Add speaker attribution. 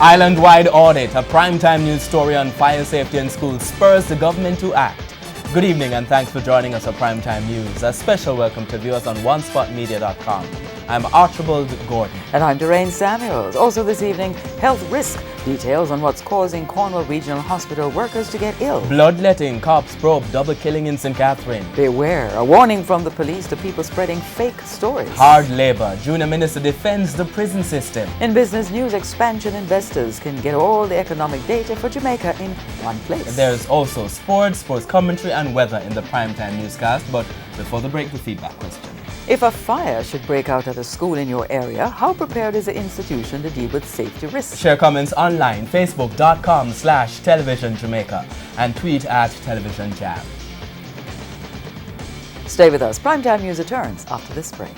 Speaker 1: Island-wide audit, a primetime news story on fire safety in schools spurs the government to act. Good evening and thanks for joining us for Primetime News. A special welcome to viewers on onespotmedia.com. I'm Archibald Gordon.
Speaker 2: And I'm Doreen Samuels. Also this evening, health risk. Details on what's causing Cornwall Regional Hospital workers to get ill.
Speaker 1: Bloodletting, cops probe double killing in St. Catherine.
Speaker 2: Beware, a warning from the police to people spreading fake stories.
Speaker 1: Hard labor, Junior Minister defends the prison system.
Speaker 2: In business news, expansion investors can get all the economic data for Jamaica in one place.
Speaker 1: There's also sports commentary and weather in the Primetime Newscast. But before the break, the feedback question.
Speaker 2: If a fire should break out at a school in your area, how prepared is the institution to deal with safety risks?
Speaker 1: Share comments online, facebook.com/Television Jamaica and tweet at Television Jam.
Speaker 2: Stay with us. Primetime News returns after this break.